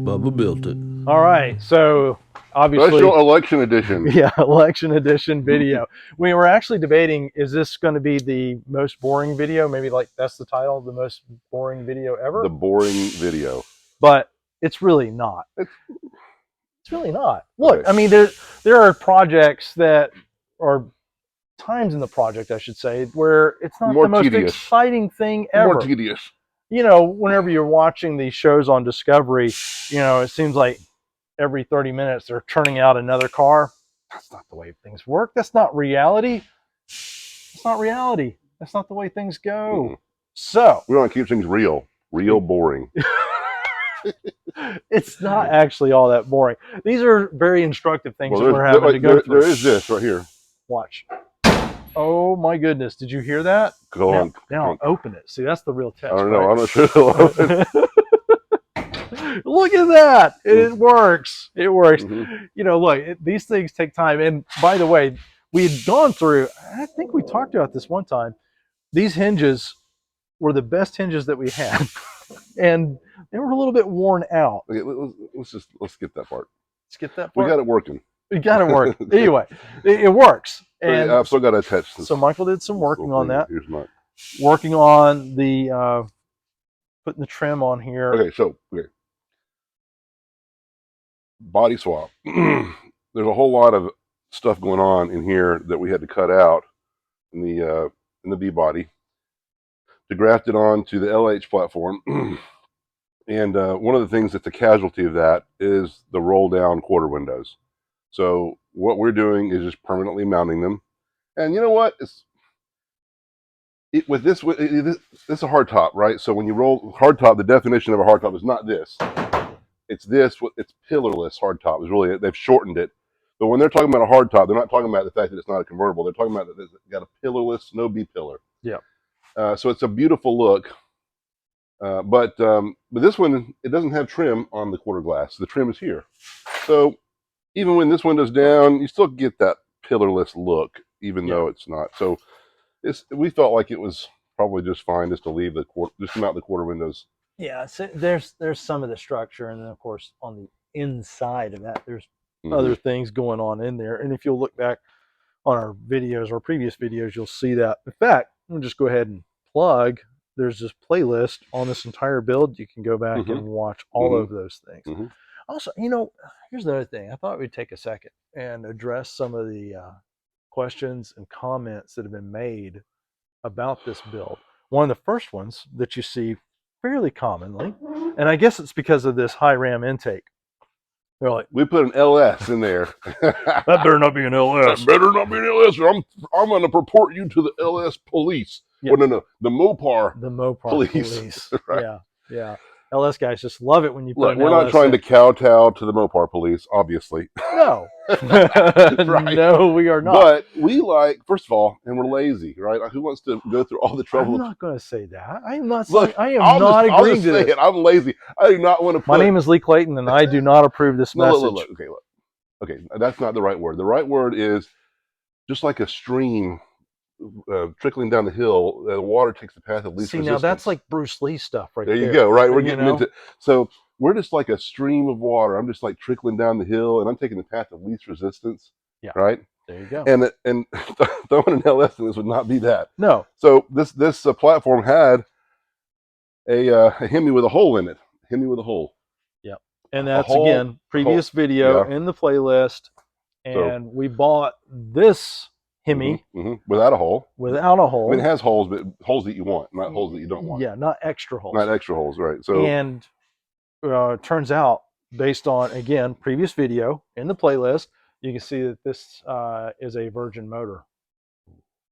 Bubba built it. All right, so obviously, Special election edition. yeah, election edition video. We were actually debating, is this going to be the most boring video? Maybe like that's the title, the most boring video ever. The boring video. But it's really not. It's really not. Look, Okay. I mean, there are projects that are times in the project, I should say, where it's not More the most tedious. exciting thing ever. More tedious. You know, whenever you're watching these shows on Discovery, you know, it seems like every 30 minutes they're turning out another car. That's not the way things work. That's not reality. It's not reality. That's not the way things go. So we want to keep things real boring. It's not actually all that boring. These are very instructive things that we're having to go through. There is this right here. Watch. Oh my goodness! Did you hear that? Go on. Now open it. See, that's the real test. I don't know. Right? I'm not sure it'll open. Look at that! It works. It works. You know, look, these things take time. And by the way, we had gone through. I think we talked about this one time. These hinges were the best hinges that we had, and they were a little bit worn out. Okay, let's skip that part. Skip that part. We got it working. We got it working. Anyway, it works. And I've still got to attach this. So Michael did some working on that. Here's mine. Working on the putting the trim on here. Okay, so body swap. There's a whole lot of stuff going on in here that we had to cut out in the B body to graft it onto the LH platform. And one of the things that's a casualty of that is the roll down quarter windows. So what we're doing is just permanently mounting them. And you know what? This is a hard top, right? So when you roll hard top, the definition of a hard top is not this. It's this. It's pillarless hard top. Is really they've shortened it. But when they're talking about a hard top, they're not talking about the fact that it's not a convertible. They're talking about that it's got a pillarless, no B pillar. Yeah. So it's a beautiful look. But this one, it doesn't have trim on the quarter glass. The trim is here. So even when this window's down, you still get that pillarless look, even though it's not. So we felt like it was probably just fine just to leave just to mount the quarter windows. Yeah, so there's some of the structure, and then of course on the inside of that, there's other things going on in there. And if you'll look back on our videos, our previous videos, you'll see that. In fact, we'll just go ahead and plug. There's this playlist on this entire build. You can go back and watch all of those things. Also, you know, here's another thing. I thought we'd take a second and address some of the questions and comments that have been made about this build. One of the first ones that you see fairly commonly, and I guess it's because of this high ram intake. They're like, we put an LS in there. That better not be an LS. That better not be an LS, or I'm going to report you to the LS police. Yep. Well, no, the Mopar. The Mopar police. Right. Yeah. LS guys just love it when you put. Look, we're not trying to kowtow to the Mopar police, obviously. No. Right. No, we are not. But we like, first of all, and we're lazy, right? Who wants to go through all the trouble? I'm not going to say that. I am not. Look, I am not agreeing to this. I'm lazy. I do not want to. My name is Lee Clayton, and I do not approve this message. Look. Okay, that's not the right word. The right word is just like a stream. Trickling down the hill, the water takes the path of least resistance. Now that's like Bruce Lee stuff right there. There you go, right? We're getting into so we're just like a stream of water. I'm just like trickling down the hill, and I'm taking the path of least resistance. Yeah. Right. There you go. And throwing an LS in this would not be that. No. So this platform had a Hemi with a hole in it. Hemi with a hole. Yeah. And that's again previous video in the playlist, and we bought this Hemi without a hole. Without a hole. I mean, it has holes, but holes that you want, not holes that you don't want. Yeah, not extra holes. Not extra holes, right? So and turns out, based on again previous video in the playlist, you can see that this is a Virgin motor.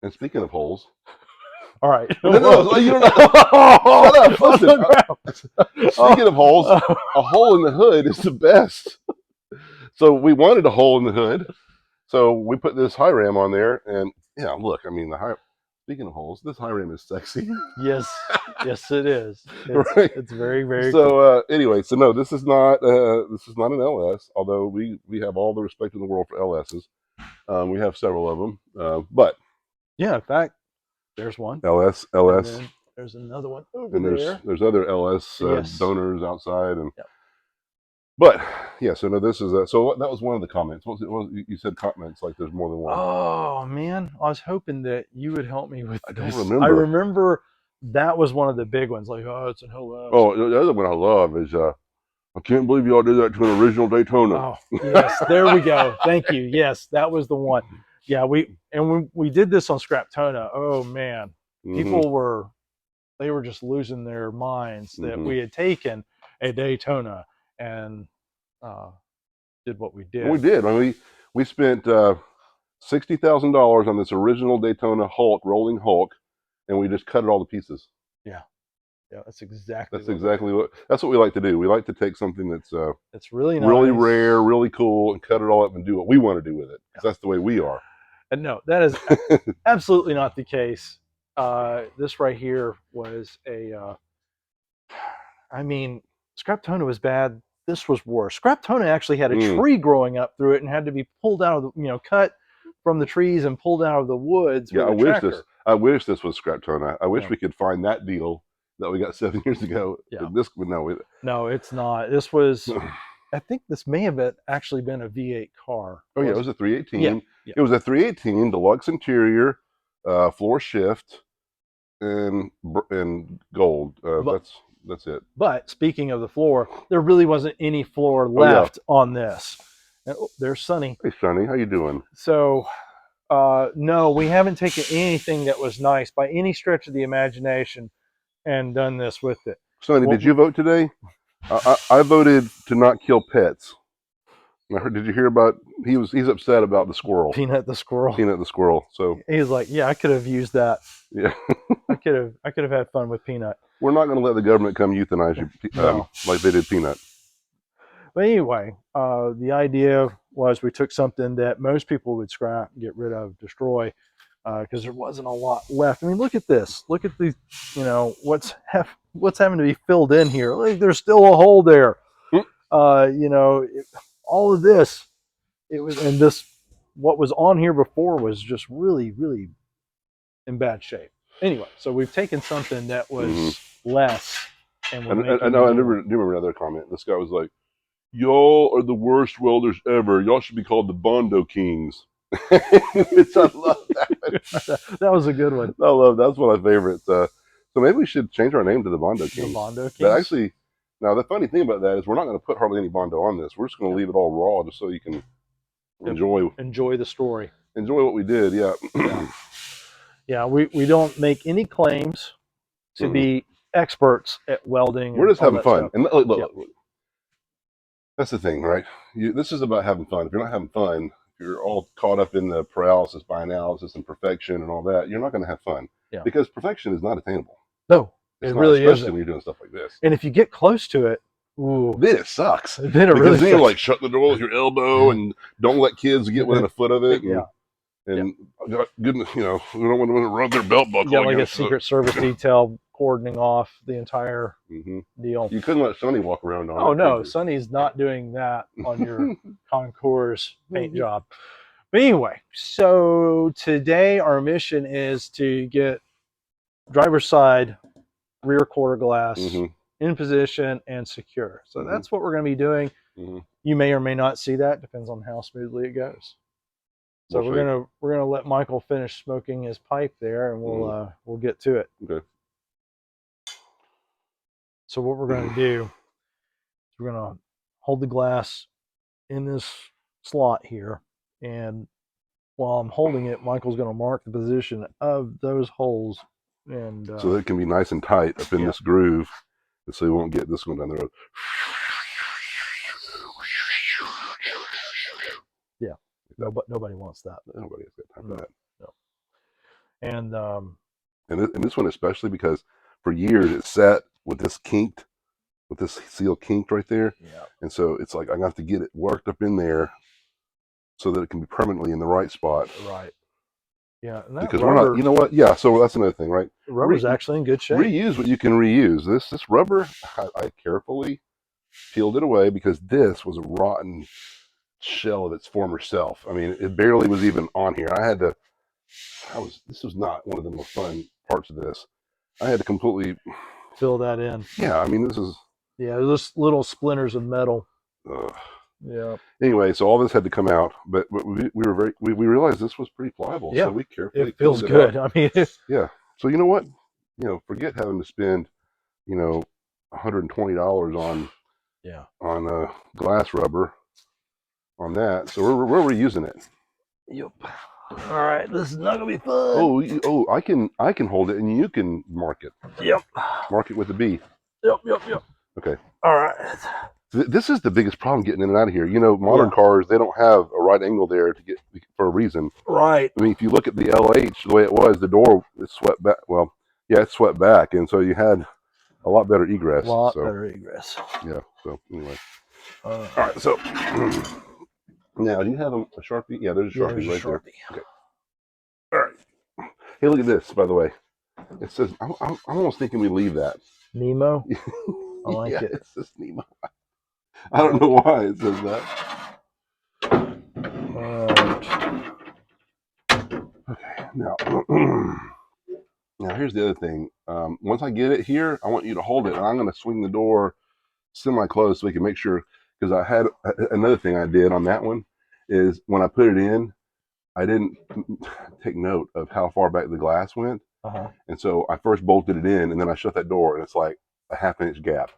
And speaking of holes, all right. No, you don't know. Shut up. Listen. Speaking of holes, a hole in the hood is the best. So we wanted a hole in the hood. So we put this high ram on there, and yeah, look, I mean, speaking of holes, this high ram is sexy. Yes, it is. Right? It's very, very so cool. Anyway, so no, this is not an LS, although we have all the respect in the world for LSs. We have several of them, but yeah, in fact, there's one. LS. There's another one over And there. there's other LS Yes. donors outside, and Yep. but yeah. So no, this is so that was one of the comments. You said comments like there's more than one. Oh man, I was hoping that you would help me with I this. don't remember. I remember that was one of the big ones. Like, oh, it's an LS. Oh, the other one I love is I can't believe y'all did that to an original Daytona. Oh, yes, there we go. Thank you. Yes, that was the one. Yeah, when we did this on Scraptona, oh man, people were just losing their minds that we had taken a Daytona and did what we did. And we did. I mean, we spent $60,000 on this original Daytona Hulk, rolling Hulk, and we just cut it all to pieces. Yeah, yeah, that's exactly. That's what we like to do. We like to take something that's it's really nice, really rare, really cool, and cut it all up and do what we want to do with it. Because that's the way we are. And no, that is absolutely not the case. This right here was I mean, Scraptona was bad. This was worse. Scraptona actually had a tree growing up through it and had to be pulled out of the, cut from the trees and pulled out of the woods. Yeah, I wish this was Scraptona. I wish Yeah. we could find that deal that we got 7 years ago. Yeah. No, it's not. This was. I think this may have actually been a V8 car. Oh yeah, it was a 318. Yeah. It was a 318 deluxe interior, floor shift, and gold. That's it. But speaking of the floor, there really wasn't any floor left on this. And, there's Sonny. Hey Sonny, how you doing? So, no, we haven't taken anything that was nice by any stretch of the imagination and done this with it. Sonny, did you vote today? I voted to not kill pets. Did you hear about? He's upset about the squirrel. Peanut the squirrel. So he's like, yeah, I could have used that. Yeah, I could have had fun with Peanut. We're not going to let the government come euthanize you No. like they did Peanut. But anyway, the idea was we took something that most people would scrap, get rid of, destroy, because there wasn't a lot left. I mean, look at this. Look at the, what's having to be filled in here. Like, there's still a hole there. All of this, what was on here before was just really, really in bad shape. Anyway, so we've taken something that was less, and I remember another comment. This guy was like, "Y'all are the worst welders ever. Y'all should be called the Bondo Kings." Which I love that. That was a good one. That's one of my favorites. So maybe we should change our name to the Bondo Kings. The Bondo Kings. But actually, now the funny thing about that is we're not going to put hardly any Bondo on this. We're just going to leave it all raw, just so you can enjoy the story, enjoy what we did. Yeah. Yeah, we don't make any claims to be experts at welding. We're just having fun. Stuff. And look, that's the thing, right? This is about having fun. If you're not having fun, if you're all caught up in the paralysis by analysis and perfection and all that, you're not going to have fun. Yeah. Because perfection is not attainable. No, it really isn't. Especially when you're doing stuff like this. And if you get close to it, ooh, then it sucks. Then it really then you're like, shut the door with your elbow and don't let kids get within a foot of it. And goodness, we don't want to rub their belt buckle. Yeah, like a Secret Service detail cordoning off the entire deal. You couldn't let Sonny walk around on it. Oh no, Sonny's not doing that on your Concours paint job. But anyway, so today our mission is to get driver's side rear quarter glass in position and secure. So that's what we're going to be doing. You may or may not see that. Depends on how smoothly it goes. So we're gonna let Michael finish smoking his pipe there, and we'll get to it. Okay. So what we're gonna do is we're gonna hold the glass in this slot here, and while I'm holding it, Michael's gonna mark the position of those holes, and so that it can be nice and tight up in this groove, and so you won't get this one down the road. Yeah. Nobody wants that. Nobody has got time for that. No. And this one especially, because for years it sat with this seal kinked right there. Yeah. And so it's like I have to get it worked up in there so that it can be permanently in the right spot. Right. Yeah. And because we're not, you know what? Yeah. So that's another thing, right? The rubber's actually in good shape. Reuse what you can reuse. This rubber, I carefully peeled it away because this was a rotten shell of its former self. I mean, it barely was even on here. This was not one of the most fun parts of this. I had to completely fill that in. Yeah, I mean this is Yeah, just little splinters of metal. uh, Yeah. anyway. So all this had to come out, but we realized this was pretty pliable, Yeah. so we carefully It feels cleaned it good. up. I mean, Yeah. So you know what? Forget having to spend $120 yeah. on glass rubber on that. So we're reusing it. Yep. All right, this is not gonna be fun. Oh, I can hold it and you can mark it. Yep. Mark it with a B. Yep. Okay. All right. This is the biggest problem getting in and out of here. Modern Yeah. cars, they don't have a right angle there to get for a reason. Right. I mean, if you look at the LH, the way it was, the door is swept back. Well, yeah, it's swept back, and so you had a lot better egress. A lot better egress. Yeah. So anyway. All right. So now, do you have a Sharpie? Yeah, there's a Sharpie right there. Okay. All right. Hey, look at this. By the way, it says I'm almost thinking we leave that. Nemo. I like it. It says Nemo. I don't know why it says that. Okay. Now here's the other thing. Once I get it here, I want you to hold it, and I'm going to swing the door semi-closed so we can make sure. Because I had another thing I did on that one is when I put it in, I didn't take note of how far back the glass went, and so I first bolted it in, and then I shut that door, and it's like a half-inch gap.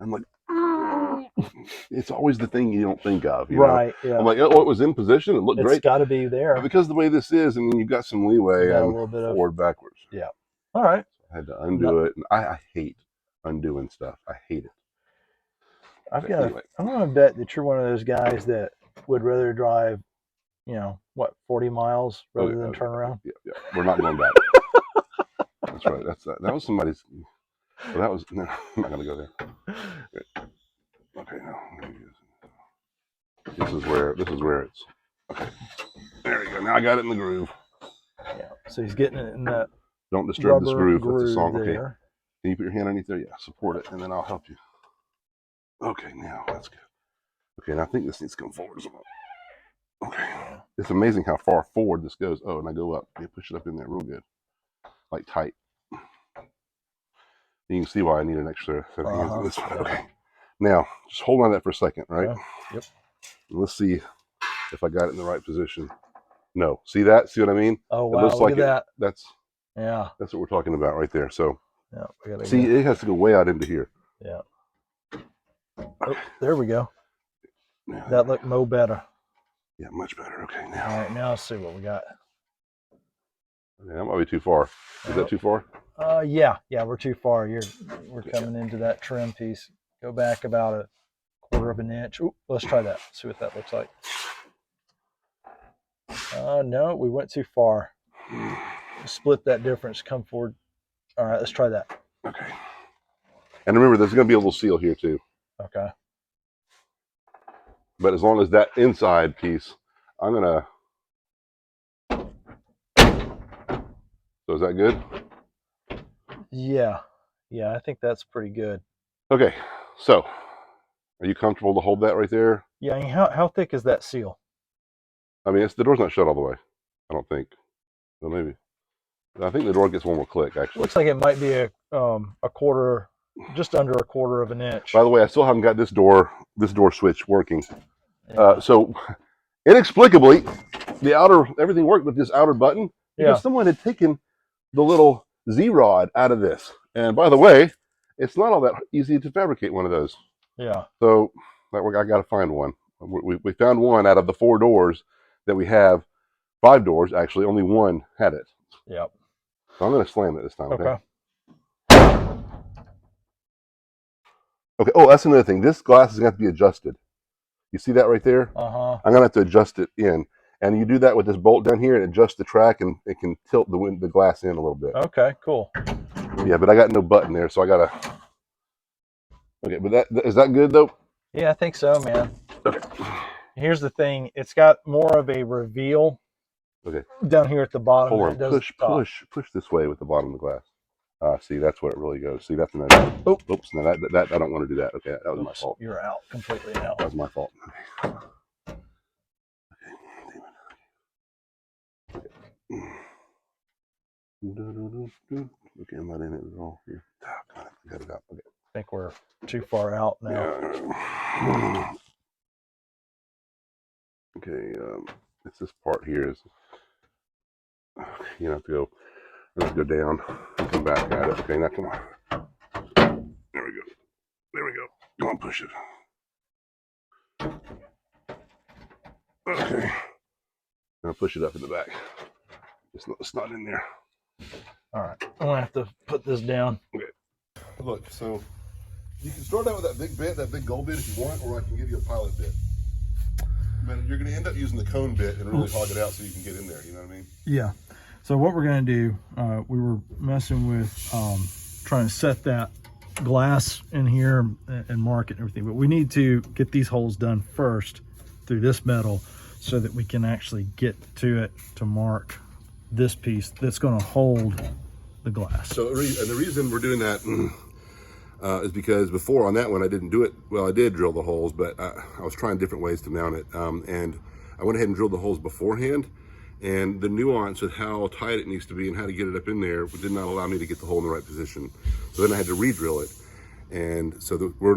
I'm like, it's always the thing you don't think of, right? Yeah. I'm like, oh, it was in position, it looked great. It's got to be there. But because the way this is, I mean, you've got some leeway. A little bit forward, backwards. Yeah. All right. So I had to undo it, and I hate undoing stuff. I hate it. I'm going to bet that you're one of those guys that would rather drive, 40 miles rather than turn around. Yeah. We're not going back. That's right. That was somebody's. Well, that was. No, I'm not going to go there. Okay, no. This is where it's. Okay. There you go. Now I got it in the groove. Yeah. So he's getting it in that. Don't disturb this groove. That's the song. There. Okay. Can you put your hand underneath there? Yeah. Support it, and then I'll help you. Okay. Now that's good. Okay. And I think this needs to come forward some more. Okay. It's amazing how far forward this goes. Oh, and I go up. Yeah, push it up in there real good, like tight. You can see why I need an extra set of hands on this one. Okay. Now, just hold on to that for a second, right? Yep. And let's see if I got it in the right position. No. See that? See what I mean? Oh, wow. Look at that. That's what we're talking about right there. So, see, it has to go way out into here. Yeah. Oh, there we go. That looked mo better. Yeah, much better. Okay, now. All right, now let's see what we got. Yeah, that might be too far. Is that too far? Yeah, we're too far. We're coming into that trim piece. Go back about a quarter of an inch. Ooh, let's try that. See what that looks like. No, we went too far. Split that difference. Come forward. All right, let's try that. Okay. And remember, there's going to be a little seal here too. Okay. But as long as that inside piece, I'm going to... So is that good? Yeah, I think that's pretty good. Okay, so are you comfortable to hold that right there? Yeah, I mean, how thick is that seal? I mean, the door's not shut all the way, I don't think. So maybe. I think the door gets one more click, actually. Looks like it might be a quarter, just under a quarter of an inch. By the way, I still haven't got this door switch working. Yeah. So inexplicably, everything worked with this outer button because someone had taken the little Z-rod out of this. And by the way, it's not all that easy to fabricate one of those. Yeah. So I got to find one. We found one out of the 4 doors that we have. 5 doors, actually, only one had it. Yep. So I'm going to slam it this time. Okay. Okay. Oh, that's another thing. This glass is going to have to be adjusted. You see that right there? I'm going to have to adjust it in. And you do that with this bolt down here and adjust the track, and it can tilt the glass in a little bit. Okay, cool. Yeah, but I got no button there, so I got to... Okay, but is that good, though? Yeah, I think so, man. Okay. Here's the thing. It's got more of a reveal down here at the bottom. Hold on. Push this way with the bottom of the glass. See, that's where it really goes. See, that's another... Oops, no, that I don't want to do that. Okay, that was my fault. You're out. Completely out. That was my fault. Okay, I'm not in it at all here. Oh, God, I got it out. Okay. I think we're too far out now. Yeah. Okay, it's this part here is, you have to go, let's go down and come back at it. Okay, now come on. There we go. There we go. Come on, push it. Okay. Now push it up in the back. It's not in there. All right, I'm gonna have to put this down. Okay. Look, so you can start out with that big bit, that big gold bit if you want, or I can give you a pilot bit. But you're going to end up using the cone bit and really hog it out so you can get in there. You know what I mean? Yeah. So what we're gonna do, we were messing with trying to set that glass in here and mark it and everything, but we need to get these holes done first through this metal so that we can actually get to it to mark this piece that's going to hold the glass. So, and the reason we're doing that is because before on that one I didn't do it. Well, I did drill the holes, but I was trying different ways to mount it, and I went ahead and drilled the holes beforehand. And the nuance of how tight it needs to be and how to get it up in there did not allow me to get the hole in the right position. So then I had to re-drill it, and so we're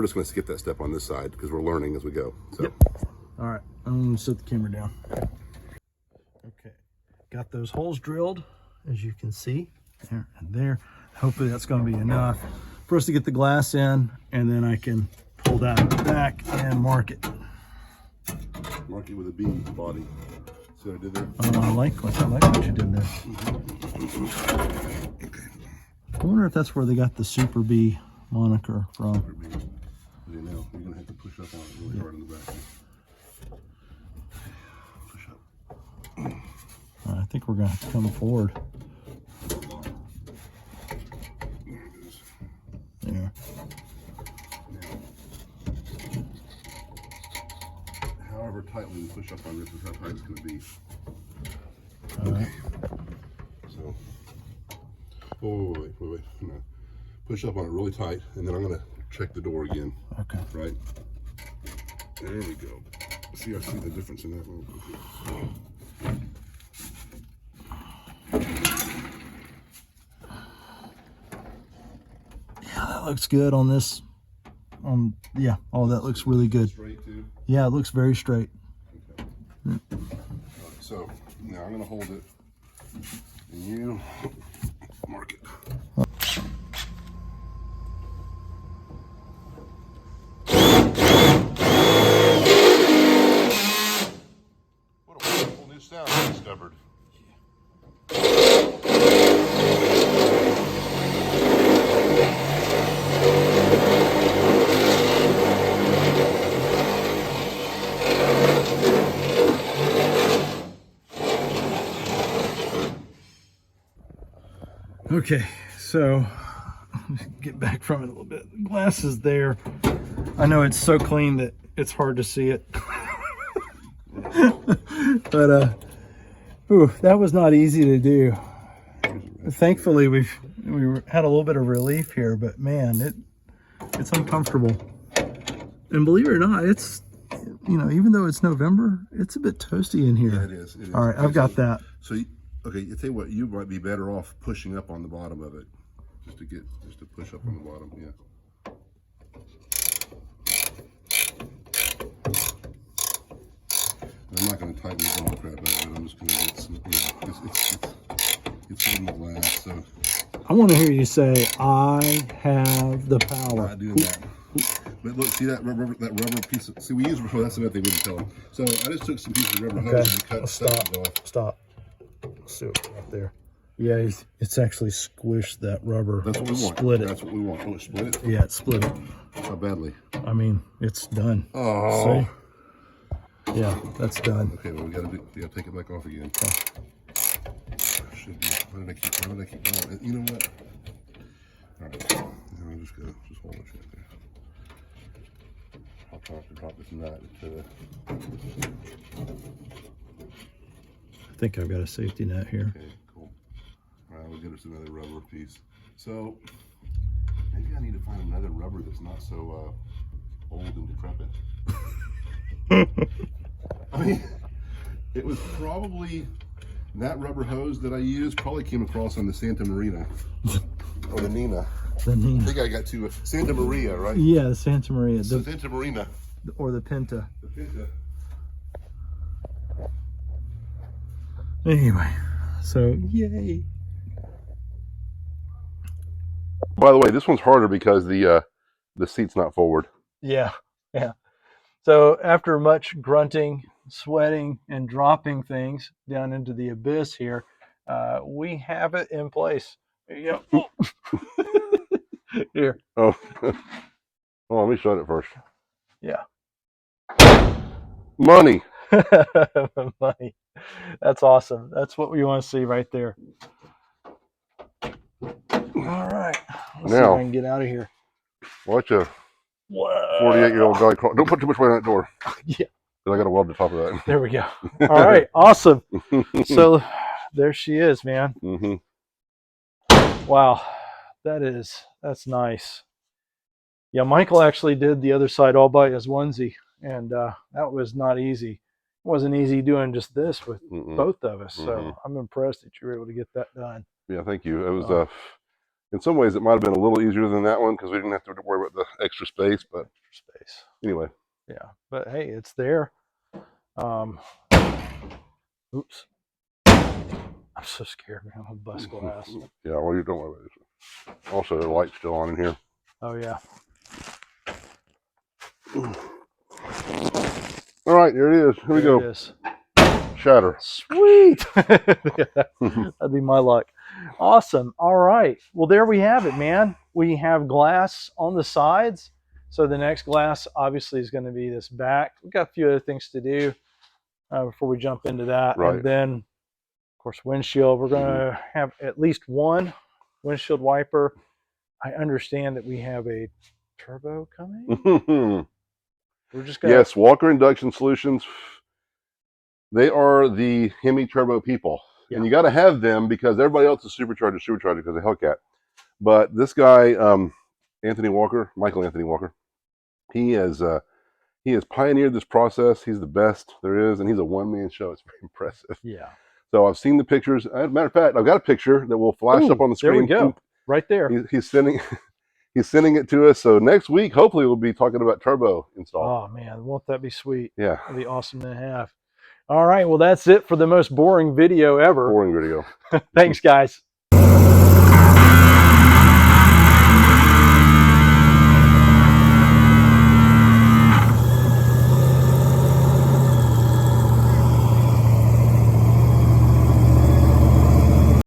just gonna skip that step on this side because we're learning as we go. So. Yep. All right, I'm gonna set the camera down. Okay, got those holes drilled, as you can see, there and there. Hopefully that's gonna be enough for us to get the glass in, and then I can pull that back and mark it. Mark it with a B body. See what I did there? Oh, I like what you did there. I wonder if that's where they got the Super B moniker from. Okay, now you're gonna have to push up on it really hard in the back. Push up. I think we're gonna have to come forward. There it is. There. However tightly we push up on this is how tight it's going to be. All right. So, wait. No. Push up on it really tight, and then I'm going to check the door again. Okay. Right. There we go. See, I see the difference in that one. Yeah, that looks good on this. Yeah, oh, that looks really good. Straight too. Yeah, it looks very straight. Okay. All right, so now I'm going to hold it, and you mark it. What a wonderful new sound I discovered. Okay, so get back from it a little bit. The glass is there. I know it's so clean that it's hard to see it. But that was not easy to do. Thankfully we had a little bit of relief here, but man, it's uncomfortable. And believe it or not, it's, you know, even though it's November, it's a bit toasty in here. Yeah, it is. It is. All right, I've got that. So, okay, you tell you what, you might be better off pushing up on the bottom of it, just to push up on the bottom. Yeah. I'm not going to tighten the ball crap out of it. I'm just going to get some, you know, it's holding the glass. So I want to hear you say, "I have the power." I'm not doing that. But look, see that rubber piece? See, we use rubber. That's another thing we didn't tell them. So I just took some pieces of rubber hose and cut sections off. Stop. So right there. Yeah, it's actually squished that rubber. That's what we want. Split it. That's what we want. Oh, it split it? Yeah, it split it. How badly? I mean, it's done. Oh. See? Yeah, that's done. Okay, well, we gotta take it back off again. Should be. Why did I keep going? You know what? All right. Now I'm just gonna hold it right there. I'll try to drop this nut into I think I've got a safety net here. Okay, cool. All right, we'll get us another rubber piece. So maybe I need to find another rubber that's not so old and decrepit. I mean, it was probably That rubber hose that I used probably came across on the Santa Marina or the Nina. The Nina. I think I got two. Santa Maria, right? Yeah, the Santa Maria. The Santa Marina. Or the Pinta. The Pinta. Anyway, so yay. By the way, this one's harder because the seat's not forward. Yeah, yeah. So after much grunting, sweating, and dropping things down into the abyss here, we have it in place. There you go. Here. Oh, well, let me shut it first. Yeah. Money. Money. That's awesome. That's what we want to see right there. All right. Let's see if I can get out of here. Watch a 48-year-old guy crawl. Don't put too much weight on that door. Yeah. I got to weld the top of that. There we go. All right. Awesome. So there she is, man. Wow. That's nice. Yeah, Michael actually did the other side all by his onesie, and that was not easy. It wasn't easy doing just this with both of us. So I'm impressed that you were able to get that done. Yeah, thank you. It was in some ways it might have been a little easier than that one because we didn't have to worry about the extra space. But anyway, yeah. But hey, it's there. Oops. I'm so scared, man. I'm gonna bust glass. Yeah, well, you don't worry about it. Also, the light's still on in here. Oh yeah. All right, here it is. Here we go. It is. Shatter. Sweet. That'd be my luck. Awesome. All right. Well, there we have it, man. We have glass on the sides. So the next glass obviously is going to be this back. We've got a few other things to do before we jump into that. Right. And then, of course, windshield. We're going to have at least one windshield wiper. I understand that we have a turbo coming. We're just going to... Yes, Walker Induction Solutions. They are the Hemi turbo people. Yeah. And you got to have them because everybody else is supercharger because of Hellcat. But this guy, Michael Anthony Walker, he has pioneered this process. He's the best there is, and he's a one-man show. It's very impressive. Yeah. So I've seen the pictures. As a matter of fact, I've got a picture that will flash up on the screen. There we go. Right there. He's sending it to us. So next week, hopefully, we'll be talking about turbo install. Oh man, won't that be sweet? Yeah. That'd be awesome to have. All right, well, that's it for the most boring video ever. Boring video. Thanks, guys.